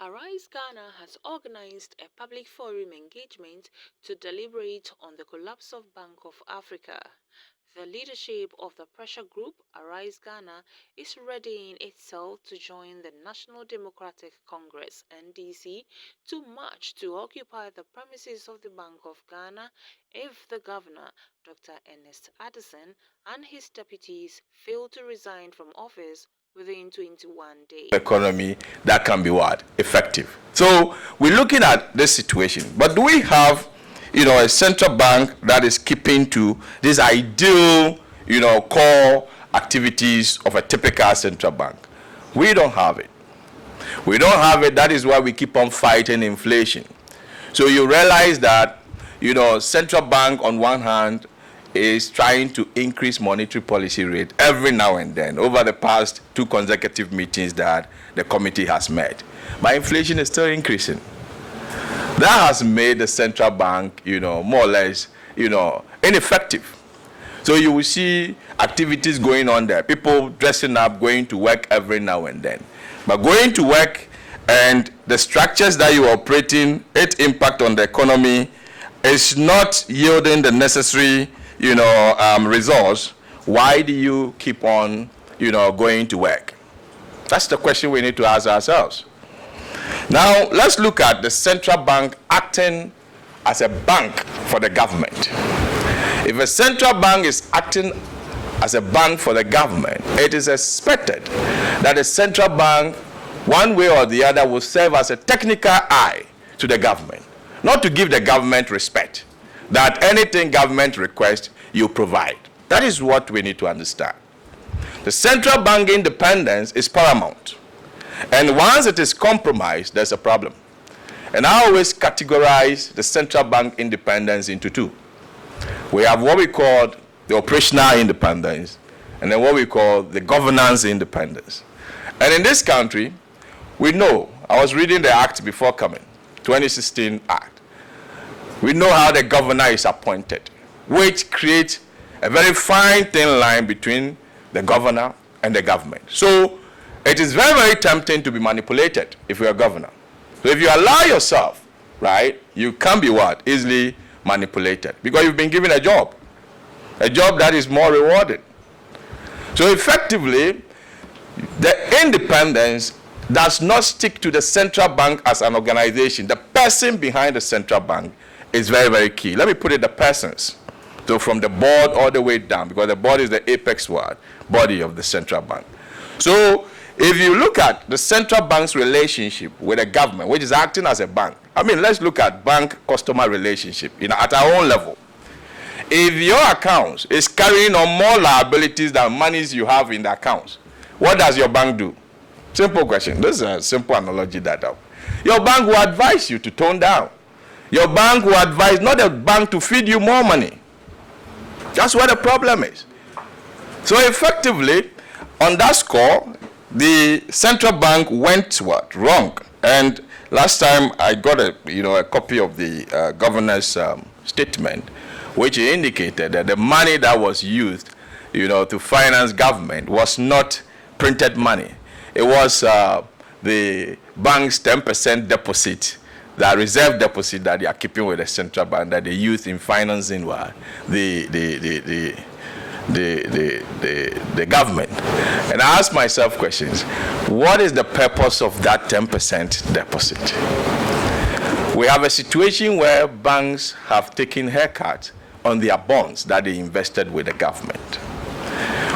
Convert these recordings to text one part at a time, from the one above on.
Arise Ghana has organized a public forum engagement to deliberate on the collapse of Bank of Africa. The leadership of the pressure group, Arise Ghana, is readying itself to join the National Democratic Congress (NDC) to march to occupy the premises of the Bank of Ghana if the governor, Dr. Ernest Addison, and his deputies fail to resign from office within 21 days. Economy that can be what? Effective. So we're looking at this situation. But do we have, a central bank that is keeping to this ideal, core activities of a typical central bank? We don't have it. We don't have it. That is why we keep on fighting inflation. So you realize that, central bank on one hand is trying to increase monetary policy rate every now and then over the past 2 consecutive meetings that the committee has met. But inflation is still increasing. That has made the central bank, more or less, ineffective. So you will see activities going on there, people dressing up, going to work every now and then. But going to work and the structures that you are operating, its impact on the economy is not yielding the necessary results. Why do you keep on, going to work? That's the question we need to ask ourselves. Now, let's look at the central bank acting as a bank for the government. If a central bank is acting as a bank for the government, it is expected that the central bank, one way or the other, will serve as a technical eye to the government, not to give the government respect, that anything government requests, you provide. That is what we need to understand. The central bank independence is paramount. And once it is compromised, there's a problem. And I always categorize the central bank independence into 2. We have what we call the operational independence, and then what we call the governance independence. And in this country, we know, I was reading the act before coming, 2016 Act. We know how the governor is appointed, which creates a very fine thin line between the governor and the government. So it is very, very tempting to be manipulated if you're a governor. So if you allow yourself, right, you can be what? Easily manipulated, because you've been given a job that is more rewarded. So effectively, the independence does not stick to the central bank as an organization. The person behind the central bank is very, very key. Let me put it the persons. So from the board all the way down, because the board is the apex body of the central bank. So if you look at the central bank's relationship with the government, which is acting as a bank, let's look at bank-customer relationship at our own level. If your accounts is carrying on more liabilities than monies you have in the accounts, what does your bank do? Simple question. This is a simple analogy that your bank will advise you to tone down. Your bank will advise not the bank to feed you more money. That's what the problem is. So effectively, on that score, the central bank went wrong. And last time I got a copy of the governor's statement, which indicated that the money that was used, to finance government was not printed money. It was the bank's 10% deposit, the reserve deposit that they are keeping with the central bank that they use in financing the government. And I ask myself questions. What is the purpose of that 10% deposit? We have a situation where banks have taken haircuts on their bonds that they invested with the government,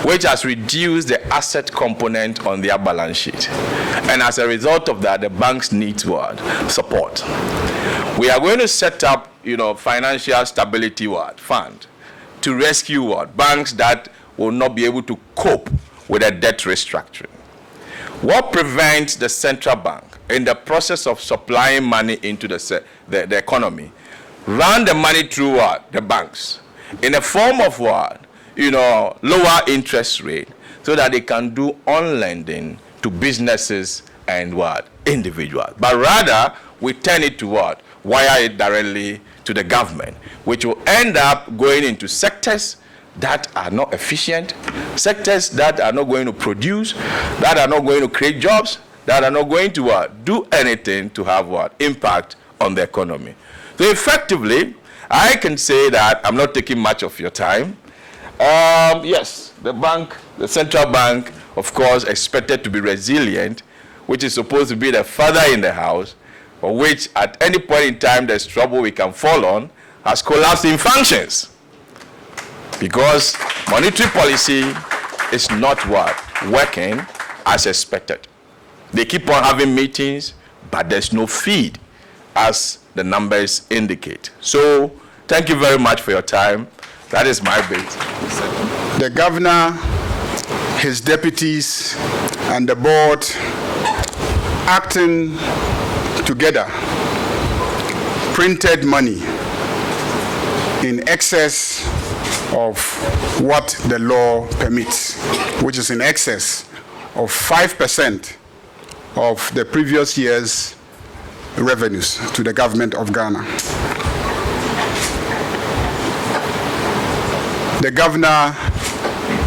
which has reduced the asset component on their balance sheet. And as a result of that, the banks need support. We are going to set up, financial stability fund to rescue banks that will not be able to cope with a debt restructuring. What prevents the central bank in the process of supplying money into the economy, run the money through the banks in a form of lower interest rate, so that they can do on lending to businesses and individuals. But rather, we turn it to wire it directly to the government, which will end up going into sectors that are not efficient, sectors that are not going to produce, that are not going to create jobs, that are not going to do anything to have impact on the economy. So effectively, I can say that I'm not taking much of your time. Yes, the central bank, of course, expected to be resilient, which is supposed to be the father in the house, for which at any point in time there's trouble we can fall on, has collapsed in functions. Because monetary policy is not working as expected. They keep on having meetings, but there's no feed, as the numbers indicate. So, thank you very much for your time. That is my bit. The governor, his deputies, and the board acting together printed money in excess of what the law permits, which is in excess of 5% of the previous year's revenues to the government of Ghana. The governor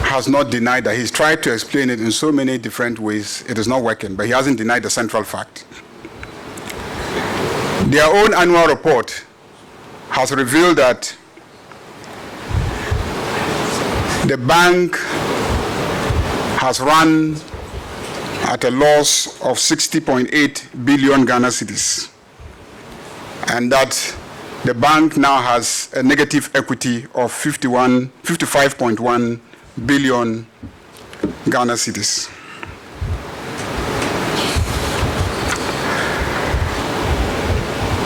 has not denied that. He's tried to explain it in so many different ways. It is not working, but he hasn't denied the central fact. Their own annual report has revealed that the bank has run at a loss of 60.8 billion Ghana cedis, and that the bank now has a negative equity of 55.1 billion Ghana cedis.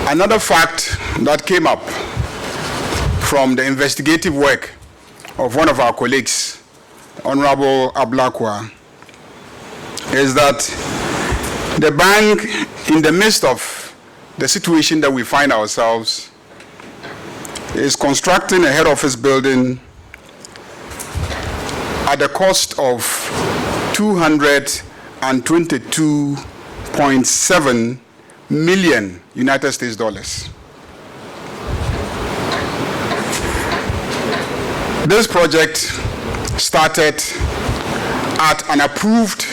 Another fact that came up from the investigative work of one of our colleagues, Honorable Ablakwa, is that the bank, in the midst of the situation that we find ourselves, is constructing a head office building at the cost of $222.7 million United States dollars. This project started at an approved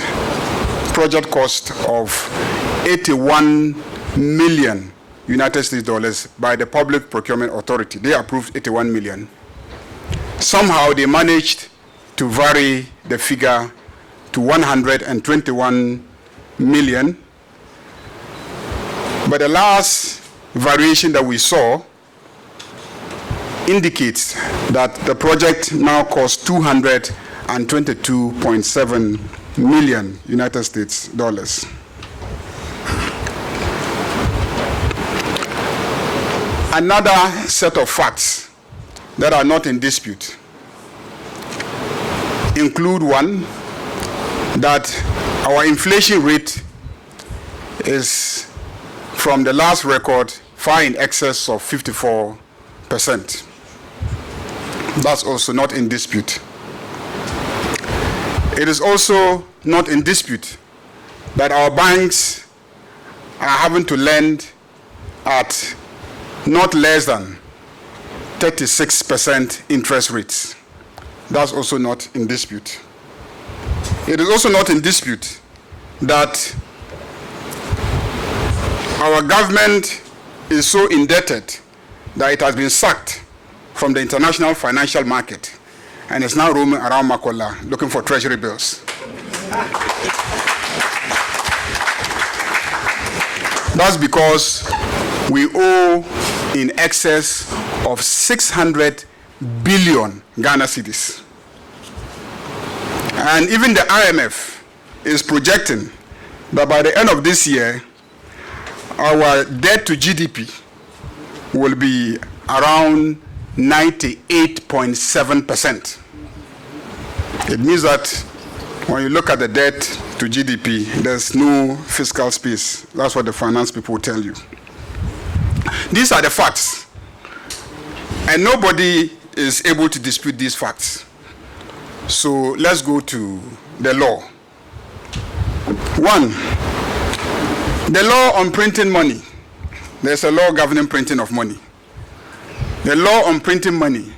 project cost of 81 million United States dollars by the Public Procurement Authority. They approved 81 million. Somehow they managed to vary the figure to 121 million. But the last variation that we saw indicates that the project now costs 222.7 million United States dollars. Another set of facts that are not in dispute include one, that our inflation rate is, from the last record, far in excess of 54%. That's also not in dispute. It is also not in dispute that our banks are having to lend at not less than 36% interest rates. That's also not in dispute. It is also not in dispute that our government is so indebted that it has been sacked from the international financial market and is now roaming around Makola looking for treasury bills. That's because we owe in excess of 600 billion Ghana cedis. And even the IMF is projecting that by the end of this year, our debt to GDP will be around 98.7%. It means that when you look at the debt to GDP, there's no fiscal space. That's what the finance people tell you. These are the facts, and nobody is able to dispute these facts. So let's go to the law. One, the law on printing money. There's a law governing printing of money. The law on printing money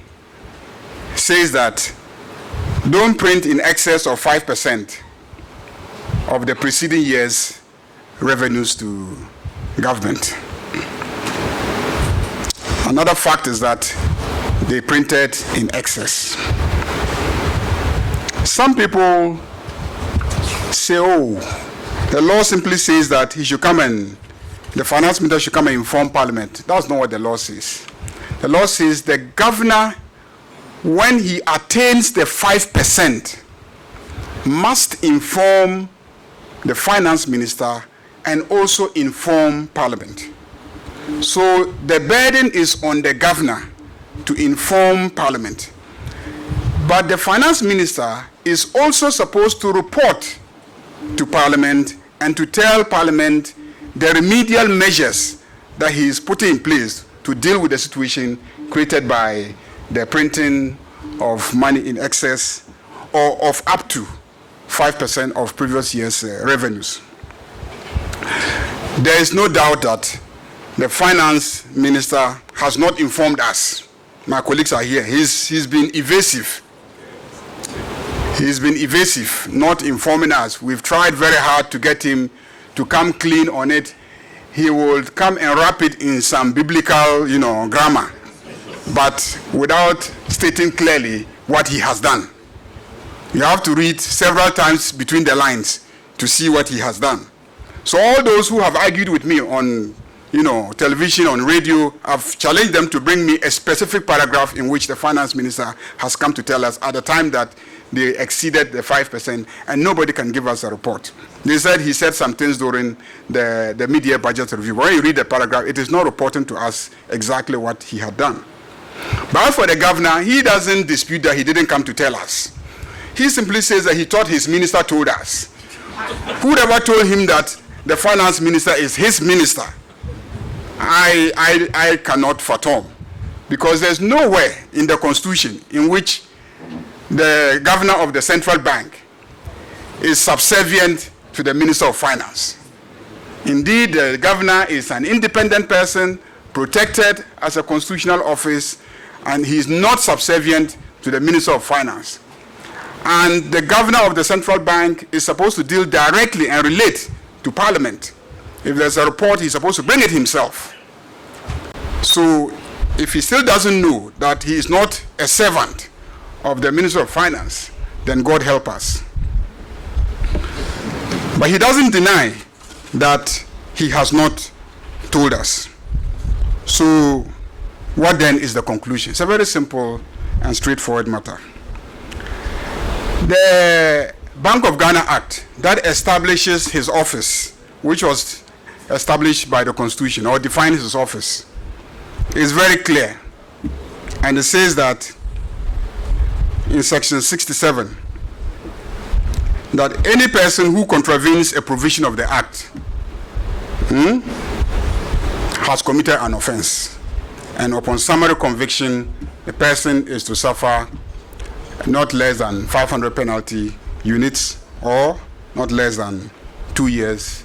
says that don't print in excess of 5% of the preceding year's revenues to government. Another fact is that they printed in excess. Some people say, oh, the law simply says that he should come and, the finance minister should come and inform Parliament. That's not what the law says. The law says the governor, when he attains the 5%, must inform the finance minister and also inform Parliament. So the burden is on the governor to inform Parliament. But the finance minister is also supposed to report to Parliament and to tell Parliament the remedial measures that he is putting in place to deal with the situation created by the printing of money in excess or of up to 5% of previous year's revenues. There is no doubt that the finance minister has not informed us. My colleagues are here. He's been evasive. He's been evasive, not informing us. We've tried very hard to get him to come clean on it. He will come and wrap it in some biblical, grammar, but without stating clearly what he has done. You have to read several times between the lines to see what he has done. So all those who have argued with me on television, on radio, I've challenged them to bring me a specific paragraph in which the finance minister has come to tell us at the time that they exceeded the 5%, and nobody can give us a report. They said he said some things during the mid-year budget review. When you read the paragraph, it is not reporting to us exactly what he had done. But for the governor, he doesn't dispute that he didn't come to tell us. He simply says that he thought his minister told us. Whoever told him that the finance minister is his minister, I cannot fathom, because there's nowhere in the Constitution in which the governor of the central bank is subservient to the minister of finance. Indeed, the governor is an independent person, protected as a constitutional office, and he is not subservient to the minister of finance. And the governor of the central bank is supposed to deal directly and relate to Parliament. If there's a report, he's supposed to bring it himself. So if he still doesn't know that he is not a servant of the Minister of Finance, then God help us. But he doesn't deny that he has not told us. So what then is the conclusion? It's a very simple and straightforward matter. The Bank of Ghana Act that establishes his office, which was established by the Constitution, or defines his office, is very clear. And it says that in section 67, that any person who contravenes a provision of the act has committed an offense. And upon summary conviction, the person is to suffer not less than 500 penalty units, or not less than 2 years,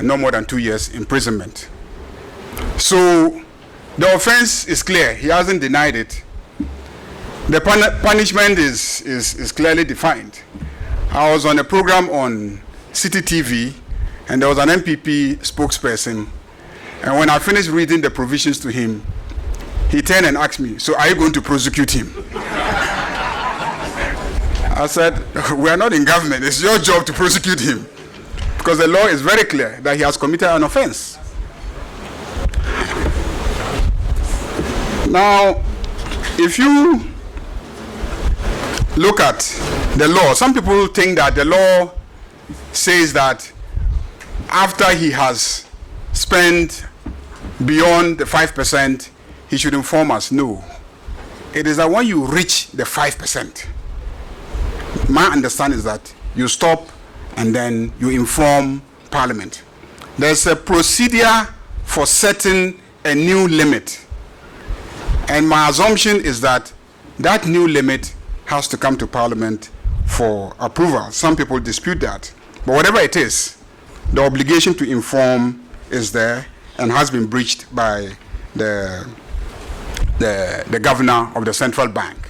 no more than 2 years imprisonment. So the offense is clear. He hasn't denied it. The punishment is clearly defined. I was on a program on City TV, and there was an MPP spokesperson, and when I finished reading the provisions to him, he turned and asked me, so are you going to prosecute him? I said, we are not in government. It's your job to prosecute him, because the law is very clear that he has committed an offense. Now, if you look at the law, some people think that the law says that after he has spent beyond the 5%, he should inform us. No. It is that when you reach the 5%, my understanding is that you stop and then you inform Parliament. There's a procedure for setting a new limit. And my assumption is that that new limit has to come to Parliament for approval. Some people dispute that. But whatever it is, the obligation to inform is there and has been breached by the governor of the central bank.